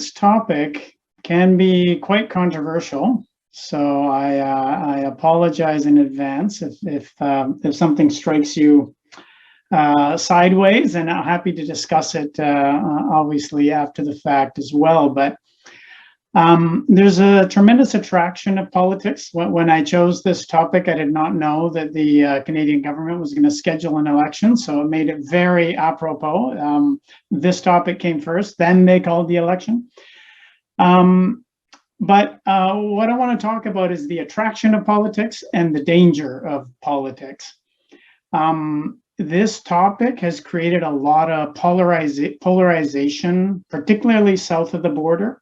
this topic can be quite controversial, so I apologize in advance if something strikes you sideways, and I'm happy to discuss it obviously after the fact as well. But there's a tremendous attraction of politics. When I chose this topic, I did not know that the Canadian government was going to schedule an election, so it made it very apropos. This topic came first, then they called the election. But what I want to talk about is the attraction of politics and the danger of politics. This topic has created a lot of polarization, particularly south of the border.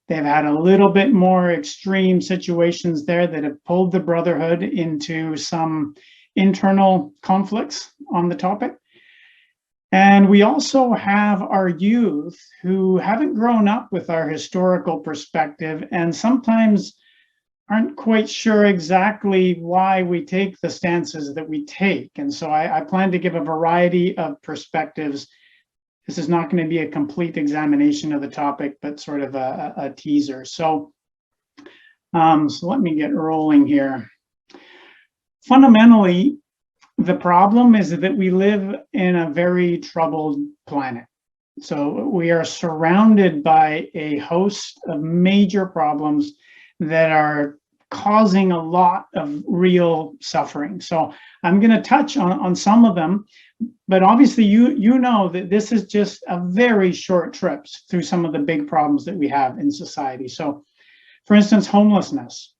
They've had a little bit more extreme situations there that have pulled the Brotherhood into some internal conflicts on the topic. And we also have our youth who haven't grown up with our historical perspective and sometimes aren't quite sure exactly why we take the stances that we take. And so I plan to give a variety of perspectives. This is not going to be a complete examination of the topic, but sort of a teaser. So let me get rolling here. Fundamentally, the problem is that we live in a very troubled planet. So we are surrounded by a host of major problems that are causing a lot of real suffering. So I'm going to touch on some of them, but obviously you know that this is just a very short trip through some of the big problems that we have in society. So for instance, homelessness.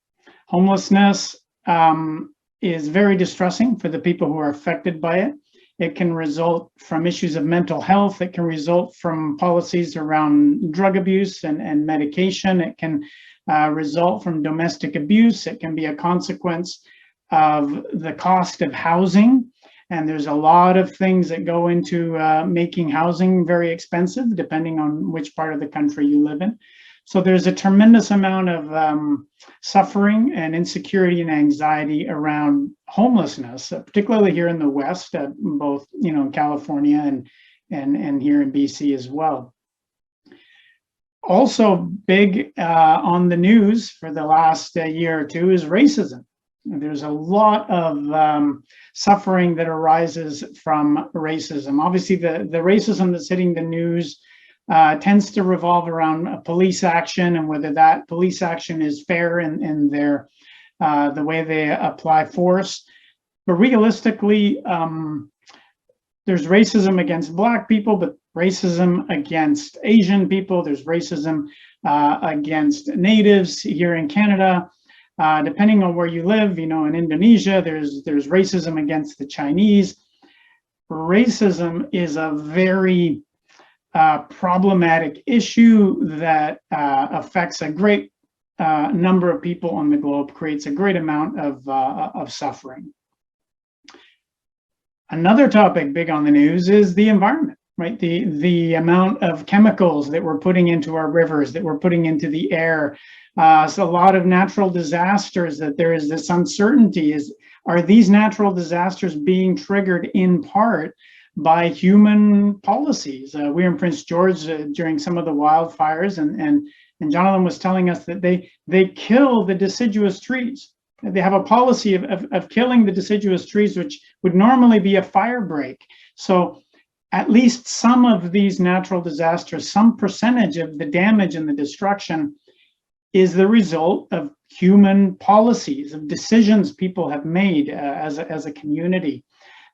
Homelessness is very distressing for the people who are affected by it. It can result from issues of mental health. It can result from policies around drug abuse and medication. It can result from domestic abuse. It can be a consequence of the cost of housing. And there's a lot of things that go into making housing very expensive, depending on which part of the country you live in. So there's a tremendous amount of suffering and insecurity and anxiety around homelessness, particularly here in the West, both in California and here in BC as well. Also big on the news for the last year or two is racism. There's a lot of suffering that arises from racism. Obviously, the racism that's hitting the news tends to revolve around police action and whether that police action is fair in their the way they apply force. But realistically, there's racism against Black people, but racism against Asian people. There's racism against natives here in Canada. Depending on where you live, in Indonesia, there's racism against the Chinese. Racism is a very problematic issue that affects a great number of people on the globe, creates a great amount of suffering. Another topic big on the news is the environment, right? The amount of chemicals that we're putting into our rivers, that we're putting into the air. So a lot of natural disasters that there is this uncertainty are these natural disasters being triggered in part by human policies? We were in Prince George during some of the wildfires, and Jonathan was telling us that they kill the deciduous trees. They have a policy of killing the deciduous trees, which would normally be a fire break. So at least some of these natural disasters, some percentage of the damage and the destruction is the result of human policies, of decisions people have made as a community.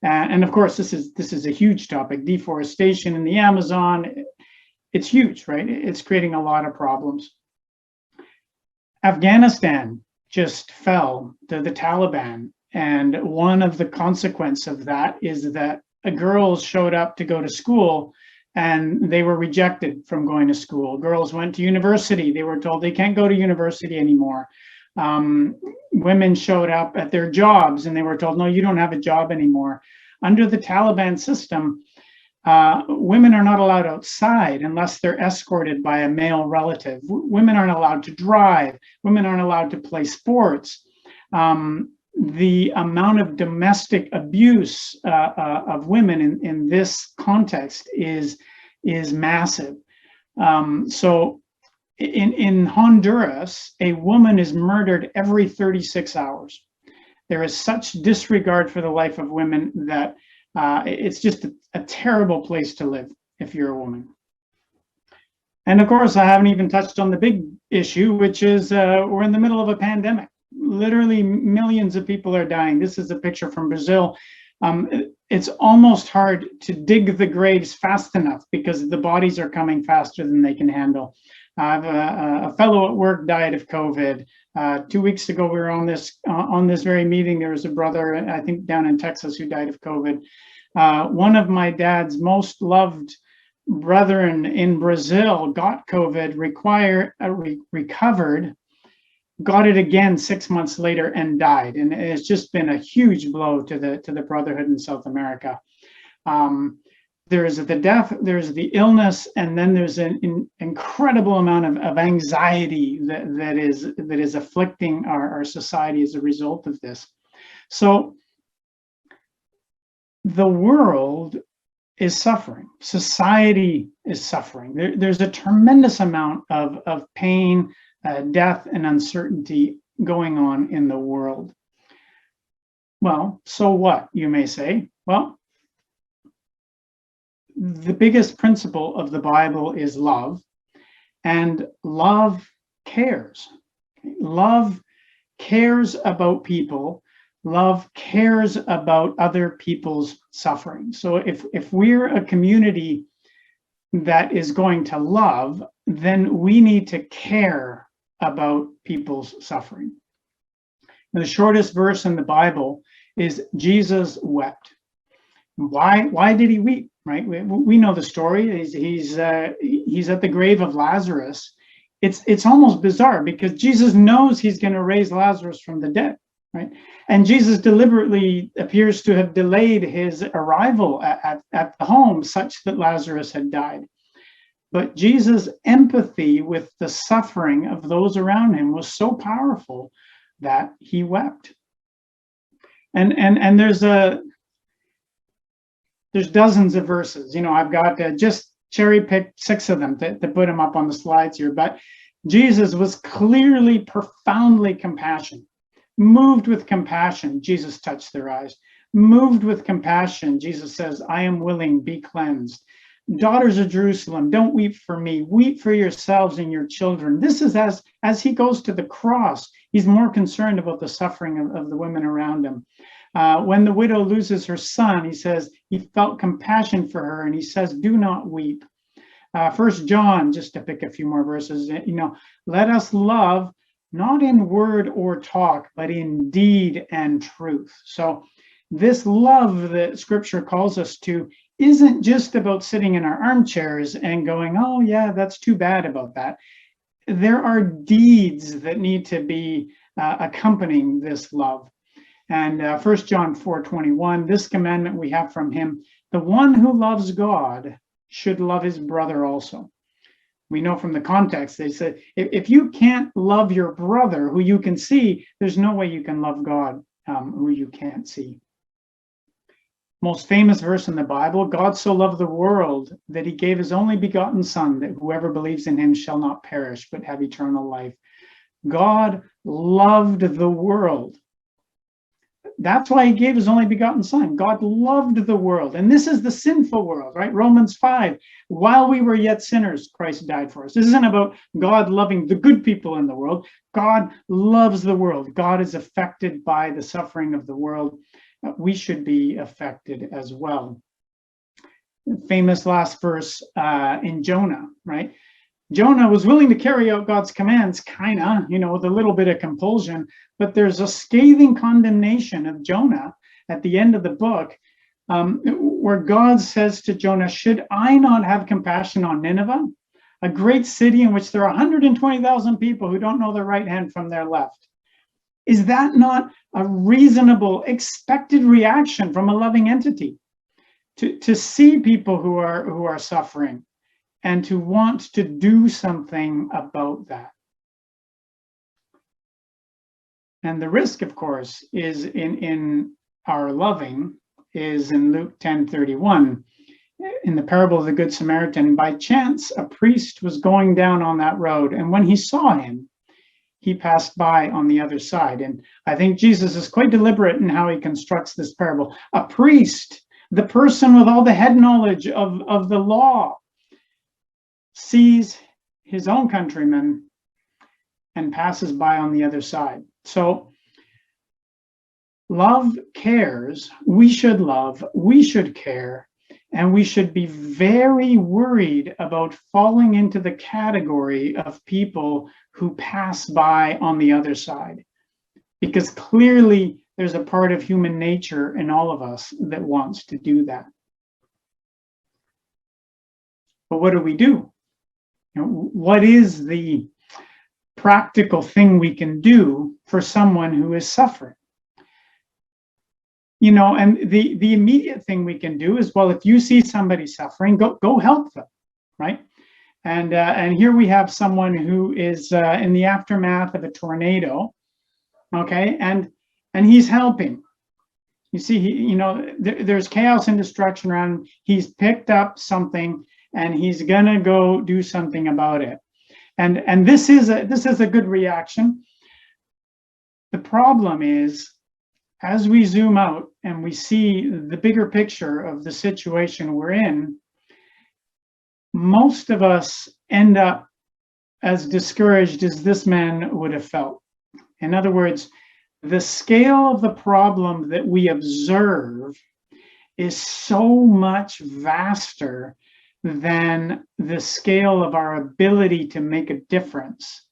And of course, this is a huge topic. Deforestation in the Amazon, it's huge, right? It's creating a lot of problems. Afghanistan just fell to the Taliban. And one of the consequences of that is that girls showed up to go to school and they were rejected from going to school. Girls went to university. They were told they can't go to university anymore. Women showed up at their jobs and they were told, no, you don't have a job anymore. Under the Taliban system, women are not allowed outside unless they're escorted by a male relative. Women aren't allowed to drive. Women aren't allowed to play sports. The amount of domestic abuse of women in this context is massive. So In Honduras, a woman is murdered every 36 hours. There is such disregard for the life of women that it's just a terrible place to live if you're a woman. And of course, I haven't even touched on the big issue, which is we're in the middle of a pandemic. Literally millions of people are dying. This is a picture from Brazil. It's almost hard to dig the graves fast enough because the bodies are coming faster than they can handle. I have a fellow at work died of COVID. 2 weeks ago, we were on this very meeting. There was a brother, I think down in Texas, who died of COVID. One of my dad's most loved brethren in Brazil got COVID, recovered, got it again 6 months later and died. And it's just been a huge blow to the brotherhood in South America. There's the death, there's the illness, and then there's an incredible amount of anxiety that is afflicting our society as a result of this. So the world is suffering. Society is suffering. There's a tremendous amount of pain, death, and uncertainty going on in the world. Well, so what, you may say? Well, the biggest principle of the Bible is love, and love cares. Love cares about people. Love cares about other people's suffering. So if we're a community that is going to love, then we need to care about people's suffering. The shortest verse in the Bible is Jesus wept. Why did he weep? Right? We know the story. He's at the grave of Lazarus. It's almost bizarre because Jesus knows he's going to raise Lazarus from the dead. Right? And Jesus deliberately appears to have delayed his arrival at the home such that Lazarus had died. But Jesus' empathy with the suffering of those around him was so powerful that he wept. And there's dozens of verses. You know, I've got just cherry-picked 6 of them to put them up on the slides here. But Jesus was clearly profoundly compassionate. Moved with compassion, Jesus touched their eyes. Moved with compassion, Jesus says, I am willing, be cleansed. Daughters of Jerusalem, don't weep for me. Weep for yourselves and your children. This is as he goes to the cross, he's more concerned about the suffering of the women around him. When the widow loses her son, he says he felt compassion for her, and he says, do not weep. 1 John, just to pick a few more verses, let us love not in word or talk, but in deed and truth. So this love that Scripture calls us to isn't just about sitting in our armchairs and going, oh yeah, that's too bad about that. There are deeds that need to be accompanying this love. And 1 John 4:21, this commandment we have from him, the one who loves God should love his brother also. We know from the context, they said, if you can't love your brother who you can see, there's no way you can love God who you can't see. Most famous verse in the Bible, God so loved the world that he gave his only begotten son, that whoever believes in him shall not perish, but have eternal life. God loved the world. That's why he gave his only begotten son. God loved the world. And this is the sinful world, right? Romans 5, while we were yet sinners, Christ died for us. This isn't about God loving the good people in the world. God loves the world. God is affected by the suffering of the world. We should be affected as well. Famous last verse in Jonah, right? Jonah was willing to carry out God's commands, kind of, with a little bit of compulsion, but there's a scathing condemnation of Jonah at the end of the book, where God says to Jonah, should I not have compassion on Nineveh, a great city in which there are 120,000 people who don't know their right hand from their left? Is that not a reasonable, expected reaction from a loving entity? To see people who are suffering, and to want to do something about that. And the risk, of course, is in our loving, is in Luke 10:31. in the parable of the Good Samaritan. By chance, a priest was going down on that road, and when he saw him, he passed by on the other side. And I think Jesus is quite deliberate in how he constructs this parable. A priest, the person with all the head knowledge of the law, sees his own countrymen and passes by on the other side. So love cares. We should love, we should care, and we should be very worried about falling into the category of people who pass by on the other side, because clearly there's a part of human nature in all of us that wants to do that. But what do? What is the practical thing we can do for someone who is suffering? And the immediate thing we can do is, well, if you see somebody suffering, go help them, right? And here we have someone who is in the aftermath of a tornado, okay, and he's helping. You see, there's chaos and destruction around him. He's picked up something, and he's gonna go do something about it. And this is a good reaction. The problem is, as we zoom out and we see the bigger picture of the situation we're in, most of us end up as discouraged as this man would have felt. In other words, the scale of the problem that we observe is so much vaster than the scale of our ability to make a difference,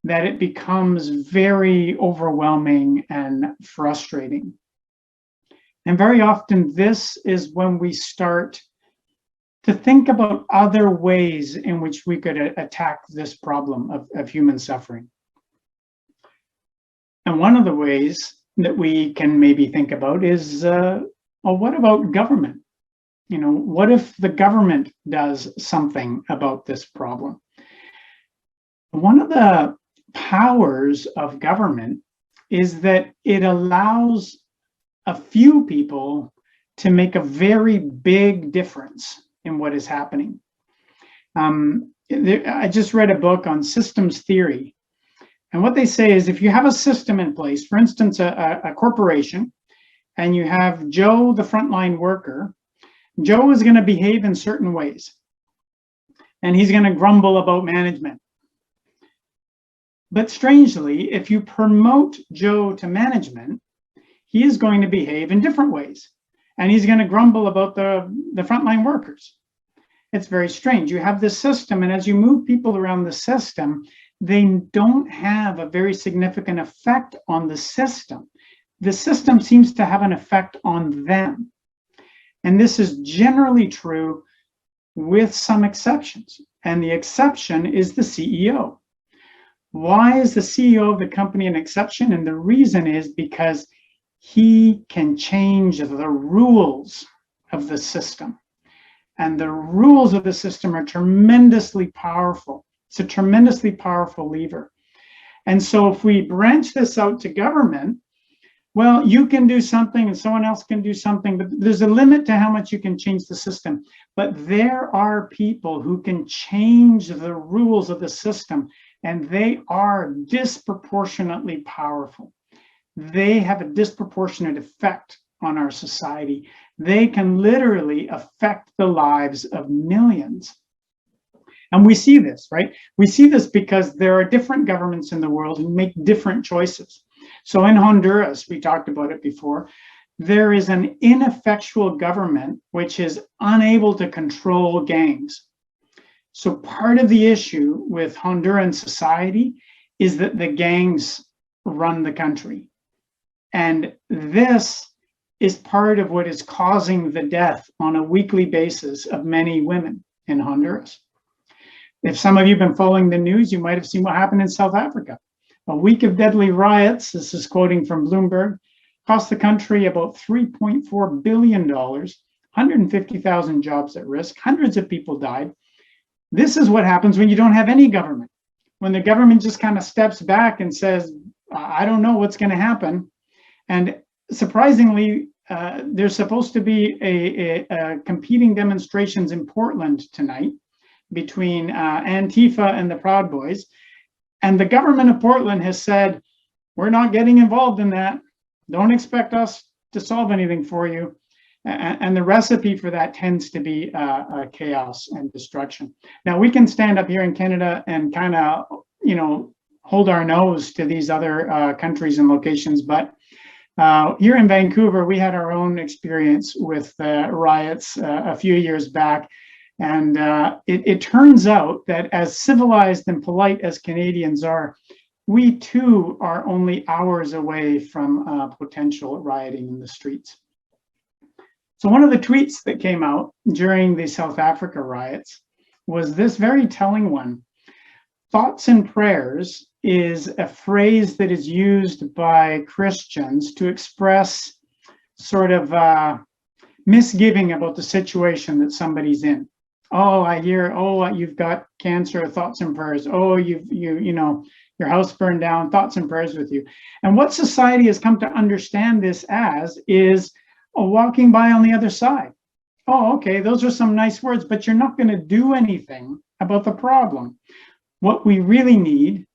that it becomes very overwhelming and frustrating. And very often this is when we start to think about other ways in which we could attack this problem of human suffering. And one of the ways that we can maybe think about is, well, what about government? What if the government does something about this problem? One of the powers of government is that it allows a few people to make a very big difference in what is happening. I just read a book on systems theory, and what they say is, if you have a system in place, for instance, a corporation, and you have Joe, the frontline worker, Joe is going to behave in certain ways, and he's going to grumble about management. But strangely, if you promote Joe to management, he is going to behave in different ways, and he's going to grumble about the frontline workers. It's very strange. You have this system, and as you move people around the system, they don't have a very significant effect on the system. The system seems to have an effect on them. And this is generally true with some exceptions. And the exception is the CEO. Why is the CEO of the company an exception? And the reason is because he can change the rules of the system. And the rules of the system are tremendously powerful. It's a tremendously powerful lever. And so if we branch this out to government, well, you can do something and someone else can do something, but there's a limit to how much you can change the system. But there are people who can change the rules of the system, and they are disproportionately powerful. They have a disproportionate effect on our society. They can literally affect the lives of millions. And we see this, right? We see this because there are different governments in the world who make different choices. So in Honduras, we talked about it before, there is an ineffectual government which is unable to control gangs. So part of the issue with Honduran society is that the gangs run the country. And this is part of what is causing the death on a weekly basis of many women in Honduras. If some of you have been following the news, you might have seen what happened in South Africa. A week of deadly riots, this is quoting from Bloomberg, cost the country about $3.4 billion, 150,000 jobs at risk, hundreds of people died. This is what happens when you don't have any government. When the government just kind of steps back and says, I don't know what's going to happen. And surprisingly, there's supposed to be a competing demonstrations in Portland tonight between Antifa and the Proud Boys. And the government of Portland has said, we're not getting involved in that. Don't expect us to solve anything for you. And the recipe for that tends to be chaos and destruction. Now, we can stand up here in Canada and kind of, hold our nose to these other countries and locations. But here in Vancouver, we had our own experience with riots a few years back. And it turns out that as civilized and polite as Canadians are, we too are only hours away from potential rioting in the streets. So one of the tweets that came out during the South Africa riots was this very telling one. Thoughts and prayers is a phrase that is used by Christians to express sort of misgiving about the situation that somebody's in. Oh, I hear, you've got cancer, thoughts and prayers. Oh, your house burned down, thoughts and prayers with you. And what society has come to understand this as is walking by on the other side. Oh, okay, those are some nice words, but you're not going to do anything about the problem. What we really need,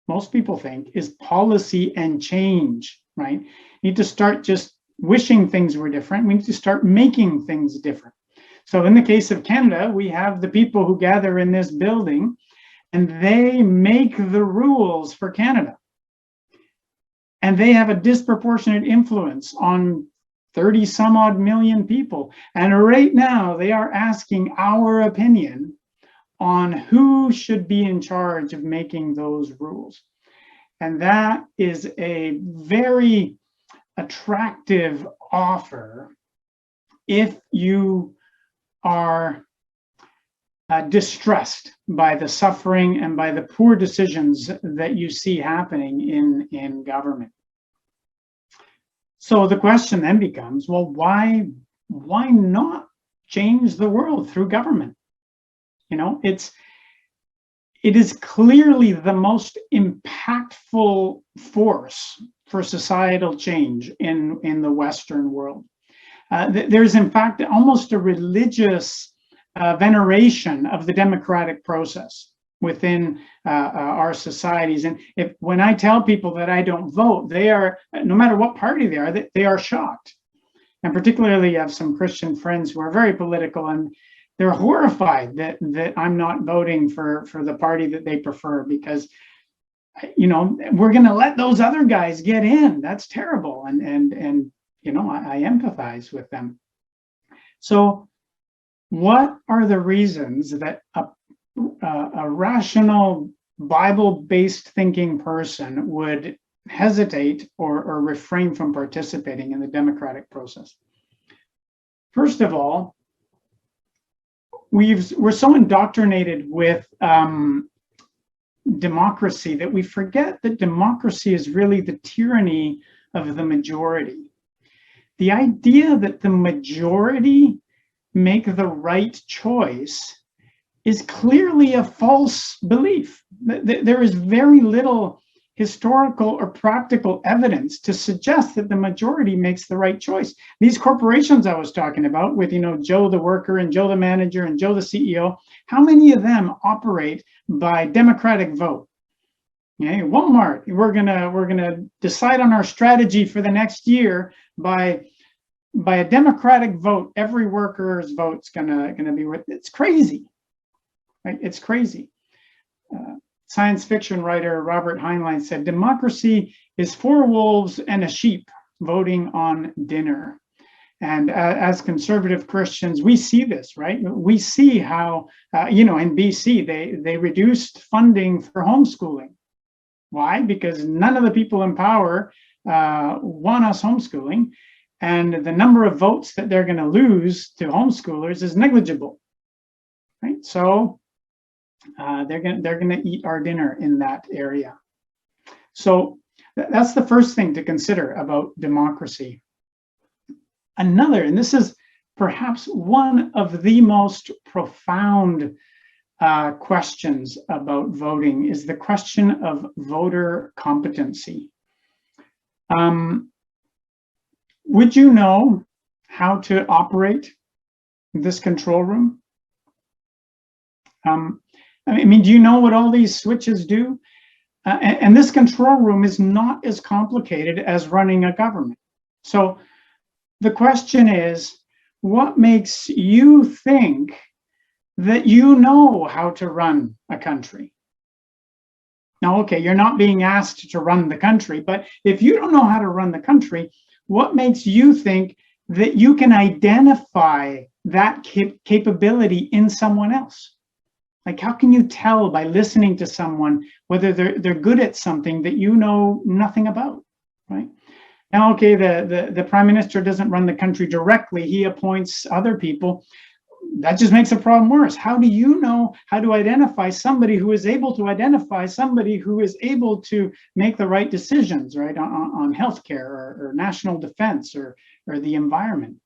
most people think, is policy and change, right? You need to start just wishing things were different. We need to start making things different. So in the case of Canada, we have the people who gather in this building and they make the rules for Canada. And they have a disproportionate influence on 30 some odd million people. And right now they are asking our opinion on who should be in charge of making those rules. And that is a very attractive offer if you are distressed by the suffering and by the poor decisions that you see happening in government. So the question then becomes, well, why not change the world through government? It is clearly the most impactful force for societal change in the Western world. There's in fact almost a religious veneration of the democratic process within our societies. And when I tell people that I don't vote, they are, no matter what party they are shocked. And particularly, you have some Christian friends who are very political, and they're horrified that I'm not voting for the party that they prefer, because we're going to let those other guys get in. That's terrible. And I empathize with them. So what are the reasons that a rational Bible-based thinking person would hesitate or refrain from participating in the democratic process? First of all, we're so indoctrinated with democracy that we forget that democracy is really the tyranny of the majority. The idea that the majority make the right choice is clearly a false belief. There is very little historical or practical evidence to suggest that the majority makes the right choice. These corporations I was talking about with, Joe the worker and Joe the manager and Joe the CEO, how many of them operate by democratic vote? Okay, Walmart, we're gonna decide on our strategy for the next year by a democratic vote. Every worker's vote's gonna be worth. It's crazy, right? It's crazy. Science fiction writer Robert Heinlein said, democracy is 4 wolves and a sheep voting on dinner. And as conservative Christians, we see this, right? We see how, in BC, they reduced funding for homeschooling. Why? Because none of the people in power want us homeschooling. And the number of votes that they're going to lose to homeschoolers is negligible, right? So they're going to eat our dinner in that area. So that's the first thing to consider about democracy. Another, and this is perhaps one of the most profound questions about voting, is the question of voter competency. Would you know how to operate this control room? I mean, do you know what all these switches do? And this control room is not as complicated as running a government. So the question is, what makes you think that you know how to run a country? Now, okay, you're not being asked to run the country, but if you don't know how to run the country, what makes you think that you can identify that capability in someone else? Like, how can you tell by listening to someone whether they're good at something that you know nothing about, right? Now, okay, the prime minister doesn't run the country directly. He appoints other people. That just makes the problem worse. How do you know how to identify somebody who is able to identify somebody who is able to make the right decisions, right, on healthcare or national defense or the environment?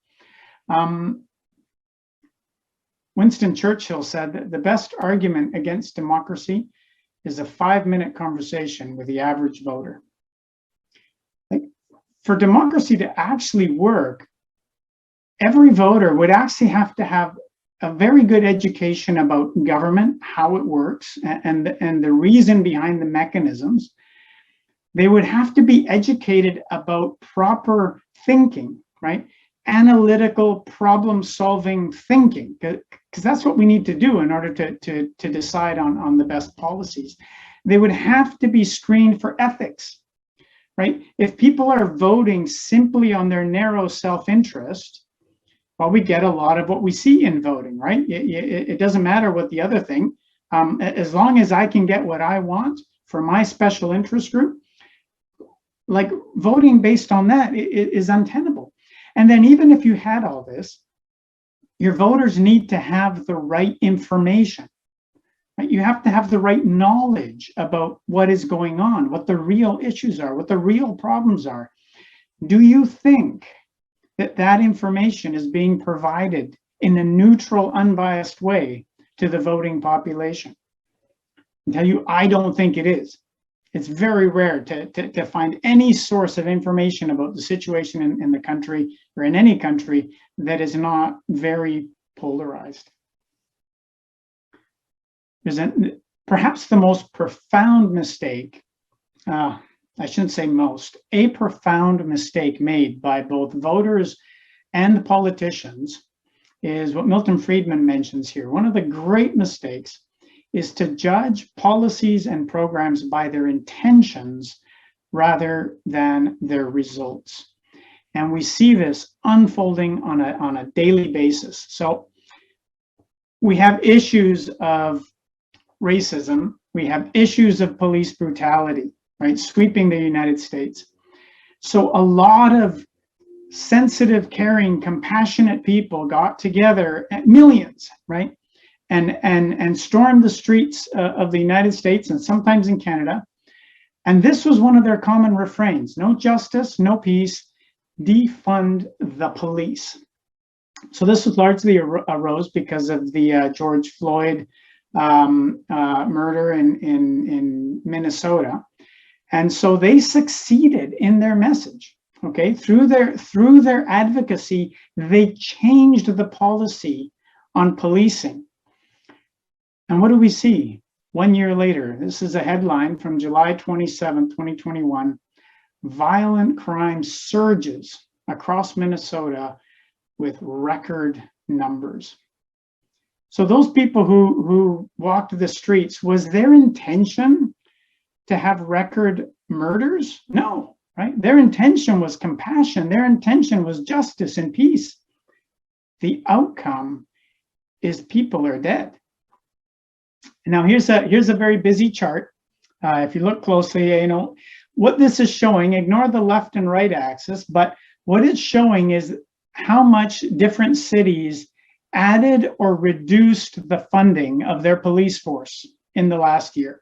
Winston Churchill said that the best argument against democracy is a 5-minute conversation with the average voter. Like, for democracy to actually work, every voter would actually have to have a very good education about government, how it works, and the reason behind the mechanisms. They would have to be educated about proper thinking, right? Analytical problem-solving thinking, because that's what we need to do in order to decide on the best policies. They would have to be screened for ethics, right? If people are voting simply on their narrow self-interest, well, we get a lot of what we see in voting, right? It doesn't matter what the other thing, as long as I can get what I want for my special interest group, like voting based on that is untenable. And then even if you had all this, your voters need to have the right information, right? You have to have the right knowledge about what is going on, what the real issues are, what the real problems are. Do you think that that information is being provided in a neutral, unbiased way to the voting population? I tell you, I don't think it is. It's very rare to find any source of information about the situation in the country or in any country that is not very polarized. There's perhaps the most profound mistake, I shouldn't say most, a profound mistake made by both voters and politicians is what Milton Friedman mentions here. One of the great mistakes is to judge policies and programs by their intentions rather than their results. And we see this unfolding on a daily basis. So we have issues of racism, we have issues of police brutality, right, sweeping the United States. So a lot of sensitive, caring, compassionate people got together, millions, right, and stormed the streets of the United States and sometimes in Canada. And this was one of their common refrains: no justice, no peace, defund the police. So this was largely arose because of the George Floyd murder in Minnesota. And so they succeeded in their message, okay? Through their advocacy, they changed the policy on policing. And what do we see 1 year later? This is a headline from July 27, 2021. Violent crime surges across Minnesota with record numbers. So those people who walked the streets, was their intention to have record murders? No, right? Their intention was compassion. Their intention was justice and peace. The outcome is people are dead. Now here's a very busy chart. If you look closely, you know what this is showing. Ignore the left and right axis, but what it's showing is how much different cities added or reduced the funding of their police force in the last year.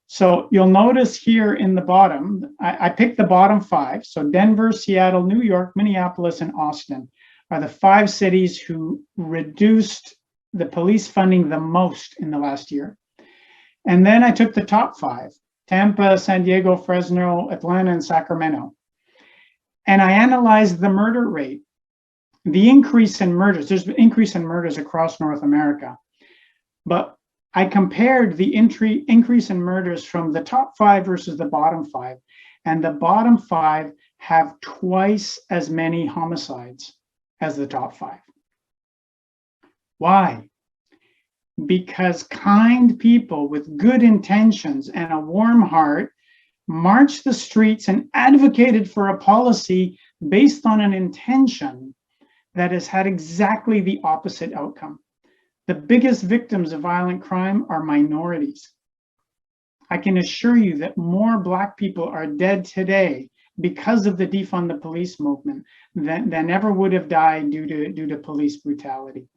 So you'll notice here in the bottom, I picked the bottom 5. So Denver, Seattle, New York, Minneapolis, and Austin are the 5 cities who reduced the police funding the most in the last year. And then I took the top 5, Tampa, San Diego, Fresno, Atlanta, and Sacramento. and I analyzed the murder rate, the increase in murders. There's an increase in murders across North America, but I compared the increase in murders from the top 5 versus the bottom 5, and the bottom 5 have twice as many homicides as the top 5. Why? Because kind people with good intentions and a warm heart marched the streets and advocated for a policy based on an intention that has had exactly the opposite outcome. The biggest victims of violent crime are minorities. I can assure you that more Black people are dead today because of the defund the police movement than ever would have died due to police brutality.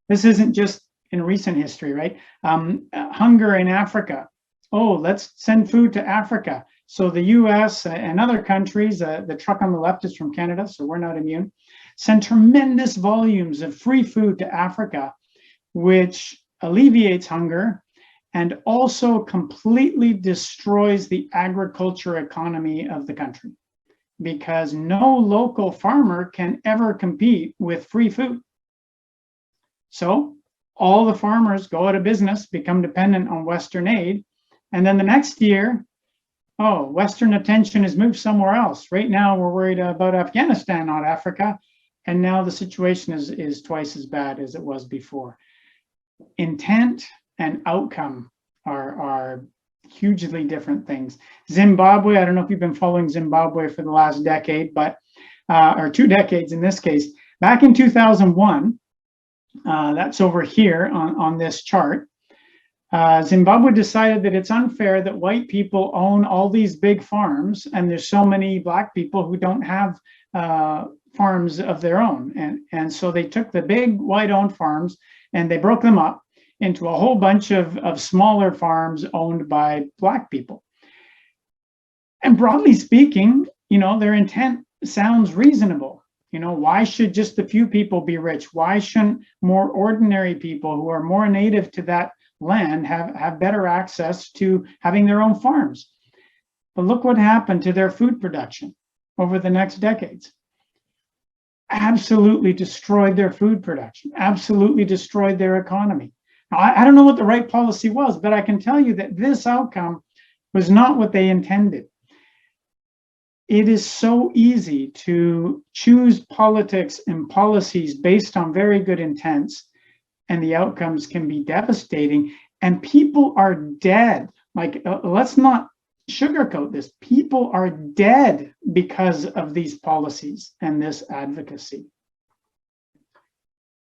This isn't just in recent history, right? Hunger in Africa. Oh, let's send food to Africa. So the US and other countries, the truck on the left is from Canada, so we're not immune, send tremendous volumes of free food to Africa, which alleviates hunger and also completely destroys the agriculture economy of the country, because no local farmer can ever compete with free food. So all the farmers go out of business, become dependent on Western aid, and then the next year, oh, Western attention is moved somewhere else. Right now, we're worried about Afghanistan, not Africa, and now the situation is twice as bad as it was before. Intent and outcome are hugely different things. Zimbabwe, I don't know if you've been following Zimbabwe for the last decade, but or 2 decades in this case. Back in 2001, that's over here on this chart, Zimbabwe decided that it's unfair that white people own all these big farms and there's so many Black people who don't have farms of their own. And so they took the big white-owned farms and they broke them up into a whole bunch of smaller farms owned by Black people. And broadly speaking, their intent sounds reasonable. Why should just a few people be rich? Why shouldn't more ordinary people who are more native to that land have better access to having their own farms? But look what happened to their food production over the next decades. Absolutely destroyed their food production, absolutely destroyed their economy. Now, I don't know what the right policy was, but I can tell you that this outcome was not what they intended. It is so easy to choose politics and policies based on very good intents, and the outcomes can be devastating, and people are dead. Like, let's not sugarcoat this. People are dead because of these policies and this advocacy.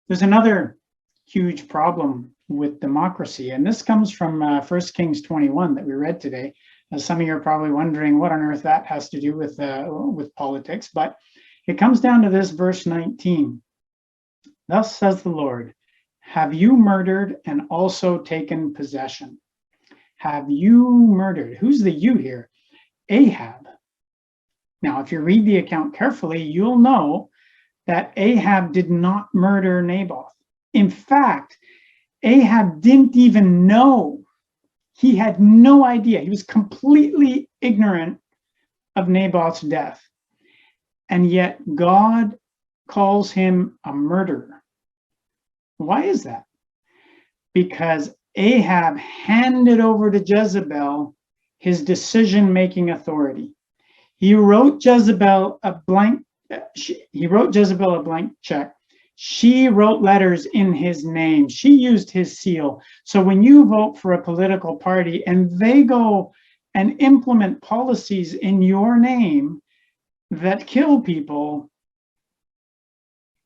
There's another huge problem with democracy, and this comes from 1 Kings 21 that we read today. Some of you are probably wondering what on earth that has to do with politics, but it comes down to this, verse 19. Thus says the Lord, have you murdered and also taken possession? Have you murdered? Who's the you here? Ahab. Now, if you read the account carefully, you'll know that Ahab did not murder Naboth. In fact, Ahab didn't even know. He had no idea. He was completely ignorant of Naboth's death. And yet God calls him a murderer. Why is that? Because Ahab handed over to Jezebel his decision-making authority. He wrote Jezebel a blank check. She wrote letters in his name. She used his seal. So when you vote for a political party and they go and implement policies in your name that kill people,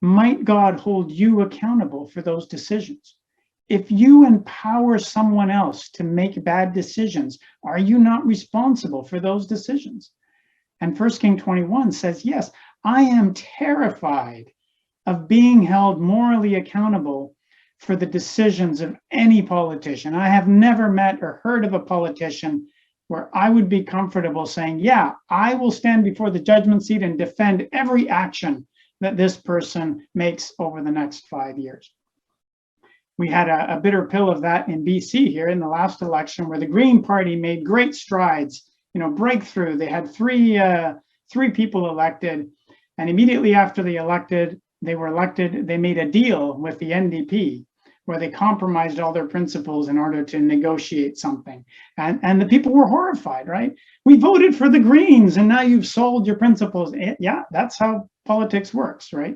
might God hold you accountable for those decisions? If you empower someone else to make bad decisions, are you not responsible for those decisions? And 1 Kings 21 says, yes, I am terrified of being held morally accountable for the decisions of any politician. I have never met or heard of a politician where I would be comfortable saying, yeah, I will stand before the judgment seat and defend every action that this person makes over the next 5 years. We had a bitter pill of that in BC here in the last election, where the Green Party made great strides, breakthrough. They had three 3 people elected, and immediately after they were elected, they made a deal with the NDP where they compromised all their principles in order to negotiate something. And the people were horrified, right? We voted for the Greens and now you've sold your principles. Yeah, that's how politics works, right?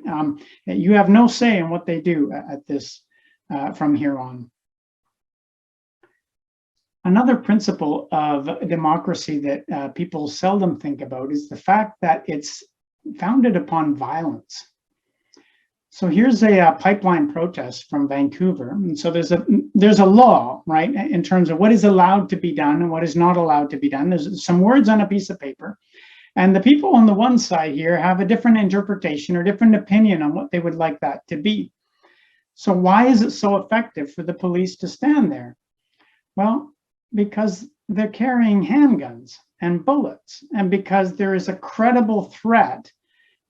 You have no say in what they do at this from here on. Another principle of democracy that people seldom think about is the fact that it's founded upon violence. So here's a pipeline protest from Vancouver. And so there's a law, right, in terms of what is allowed to be done and what is not allowed to be done. There's some words on a piece of paper. And the people on the one side here have a different interpretation or different opinion on what they would like that to be. So why is it so effective for the police to stand there? Well, because they're carrying handguns and bullets, and because there is a credible threat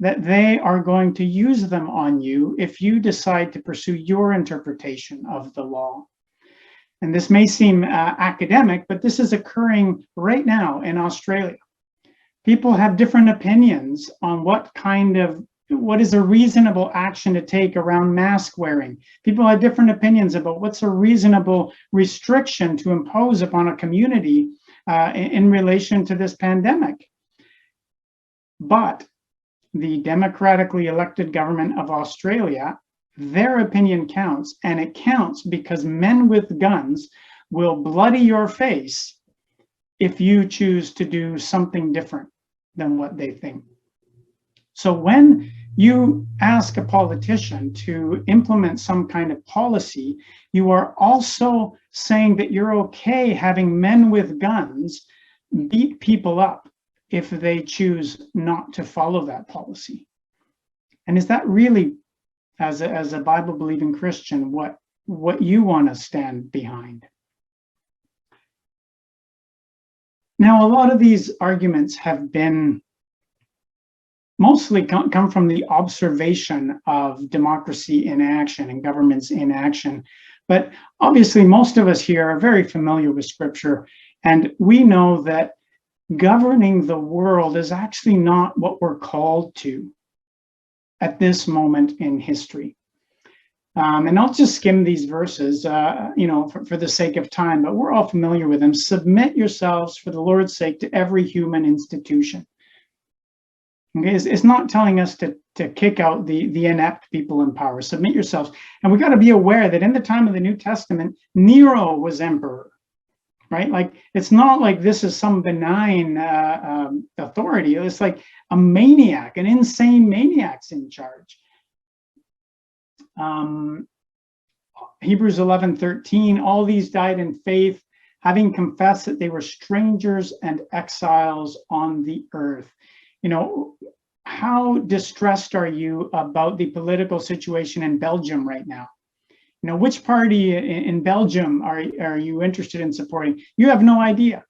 that they are going to use them on you if you decide to pursue your interpretation of the law. And this may seem academic, but this is occurring right now in Australia. People have different opinions on what is a reasonable action to take around mask wearing. People have different opinions about what's a reasonable restriction to impose upon a community in relation to this pandemic. But the democratically elected government of Australia, their opinion counts, and it counts because men with guns will bloody your face if you choose to do something different than what they think. So when you ask a politician to implement some kind of policy, you are also saying that you're okay having men with guns beat people up if they choose not to follow that policy. And is that really, as a Bible-believing Christian, what you want to stand behind? Now, a lot of these arguments have been mostly come from the observation of democracy in action and governments in action. But obviously, most of us here are very familiar with Scripture, and we know that governing the world is actually not what we're called to at this moment in history. And I'll just skim these verses, for the sake of time, but we're all familiar with them. Submit yourselves for the Lord's sake to every human institution. Okay, it's not telling us to kick out the inept people in power. Submit yourselves. And we got to be aware that in the time of the New Testament, Nero was emperor, right? Like, it's not like this is some benign authority. It's like a maniac, an insane maniac's in charge. Hebrews 11:13, all these died in faith, having confessed that they were strangers and exiles on the earth. You know, how distressed are you about the political situation in Belgium right now? You know, which party in Belgium are you interested in supporting? You have no idea,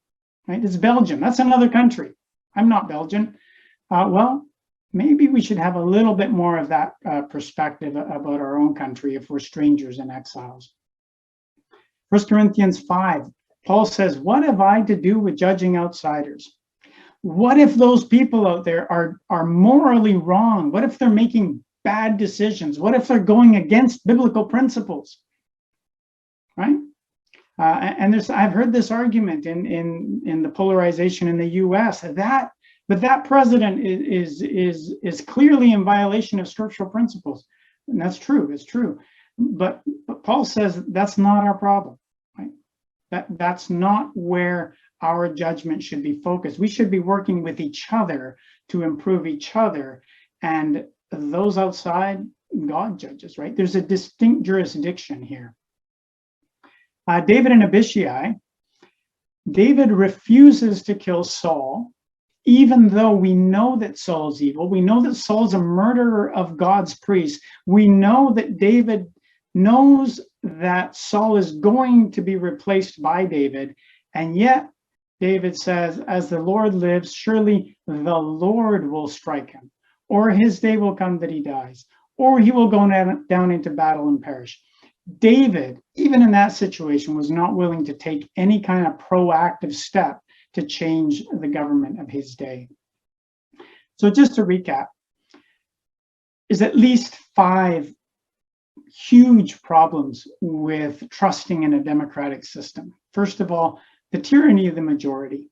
right? It's Belgium. That's another country. I'm not Belgian. Well, maybe we should have a little bit more of that perspective about our own country if we're strangers and exiles. 1 Corinthians 5, Paul says, what have I to do with judging outsiders? What if those people out there are morally wrong? What if they're making bad decisions? What if they're going against biblical principles? Right? And I've heard this argument in the polarization in the U.S. But that president is clearly in violation of scriptural principles, and that's true. It's true. But Paul says that's not our problem. Right? That's not where our judgment should be focused. We should be working with each other to improve each other, and those outside, God judges, right? There's a distinct jurisdiction here. David and Abishai. David refuses to kill Saul, even though we know that Saul's evil. We know that Saul's a murderer of God's priests. We know that David knows that Saul is going to be replaced by David, and yet David says, as the Lord lives, surely the Lord will strike him, or his day will come that he dies, or he will go down into battle and perish. David, even in that situation, was not willing to take any kind of proactive step to change the government of his day. So just to recap, there's at least 5 huge problems with trusting in a democratic system. First of all, the tyranny of the majority.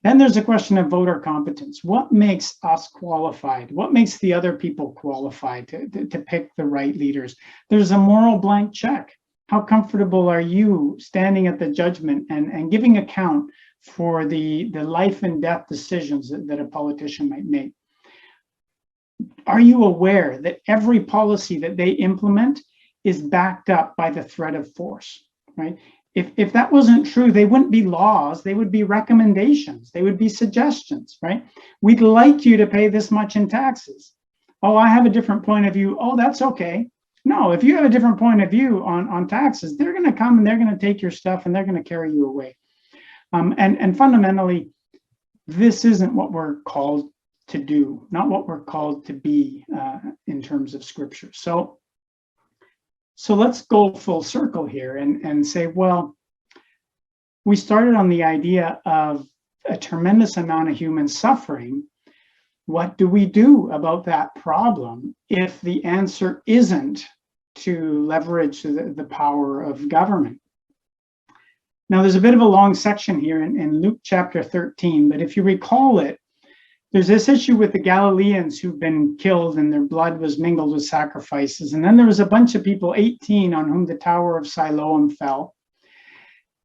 Then there's a question of voter competence. What makes us qualified? What makes the other people qualified to pick the right leaders? There's a moral blank check. How comfortable are you standing at the judgment and giving account for the life and death decisions that a politician might make? Are you aware that every policy that they implement is backed up by the threat of force, right? If that wasn't true, they wouldn't be laws, they would be recommendations, they would be suggestions, right? We'd like you to pay this much in taxes. Oh, I have a different point of view. Oh, that's okay. No, if you have a different point of view on taxes, they're going to come and they're going to take your stuff and they're going to carry you away. And fundamentally, this isn't what we're called to do, not what we're called to be in terms of Scripture. So let's go full circle here and say, well, we started on the idea of a tremendous amount of human suffering. What do we do about that problem if the answer isn't to leverage the power of government? Now, there's a bit of a long section here in Luke chapter 13, but if you recall it, there's this issue with the Galileans who've been killed and their blood was mingled with sacrifices. And then there was a bunch of people, 18, on whom the Tower of Siloam fell.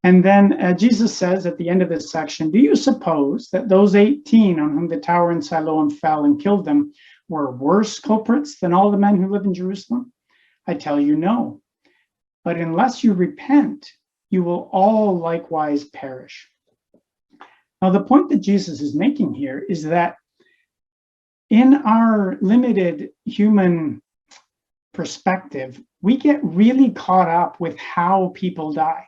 And then Jesus says at the end of this section, do you suppose that those 18 on whom the tower in Siloam fell and killed them were worse culprits than all the men who live in Jerusalem? I tell you no. But unless you repent, you will all likewise perish. Now, the point that Jesus is making here is that in our limited human perspective, we get really caught up with how people die,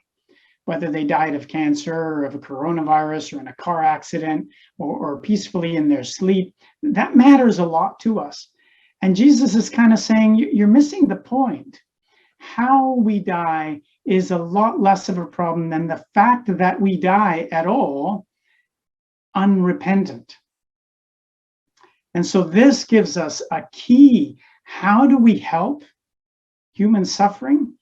whether they died of cancer or of a coronavirus or in a car accident or peacefully in their sleep. That matters a lot to us. And Jesus is kind of saying, you're missing the point. How we die is a lot less of a problem than the fact that we die at all unrepentant. And so this gives us a key. How do we help human suffering?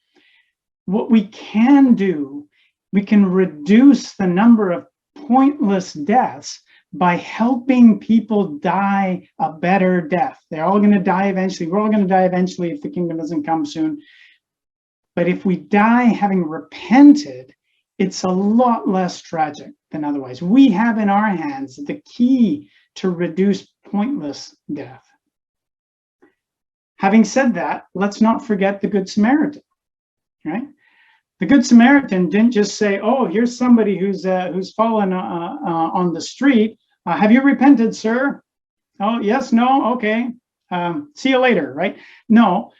What we can do, we can reduce the number of pointless deaths by helping people die a better death. They're all going to die eventually. We're all going to die eventually if the kingdom doesn't come soon. But if we die having repented, it's a lot less tragic than otherwise. We have in our hands the key to reduce pointless death. Having said that, let's not forget the Good Samaritan, right? The Good Samaritan didn't just say, oh, here's somebody who's fallen on the street. Have you repented, sir? Oh, yes, no, okay. See you later, right? No,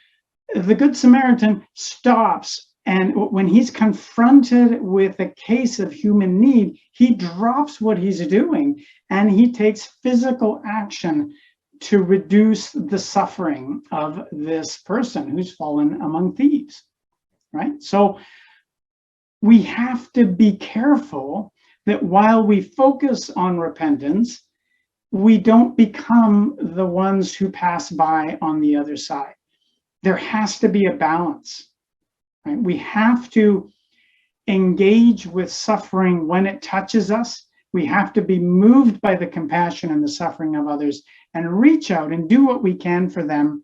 the Good Samaritan stops. And when he's confronted with a case of human need, he drops what he's doing and he takes physical action to reduce the suffering of this person who's fallen among thieves, right? So we have to be careful that while we focus on repentance, we don't become the ones who pass by on the other side. There has to be a balance. Right? We have to engage with suffering when it touches us. We have to be moved by the compassion and the suffering of others and reach out and do what we can for them,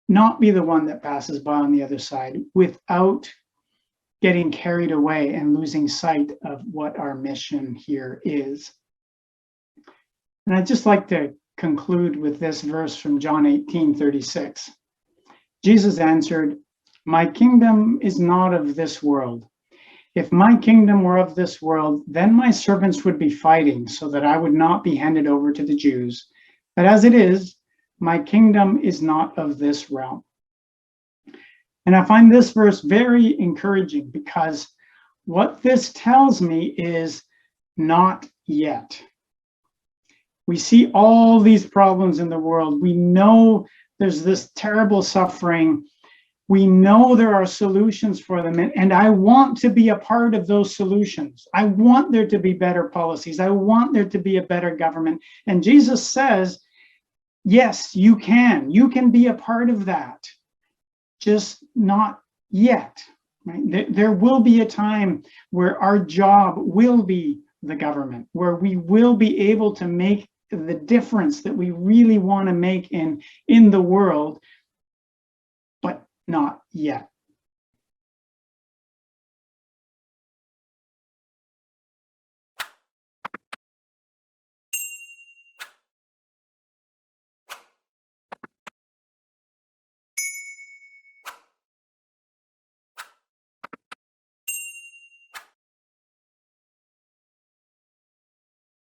not be the one that passes by on the other side without getting carried away and losing sight of what our mission here is. And I'd just like to conclude with this verse from John 18:36. Jesus answered, my kingdom is not of this world. If my kingdom were of this world, then my servants would be fighting so that I would not be handed over to the Jews. But as it is, my kingdom is not of this realm. And I find this verse very encouraging because what this tells me is not yet. We see all these problems in the world. We know there's this terrible suffering. We know there are solutions for them, and I want to be a part of those solutions. I want there to be better policies. I want there to be a better government. And Jesus says, yes, you can. You can be a part of that, just not yet. Right? There will be a time where our job will be the government, where we will be able to make the difference that we really want to make in the world, but not yet.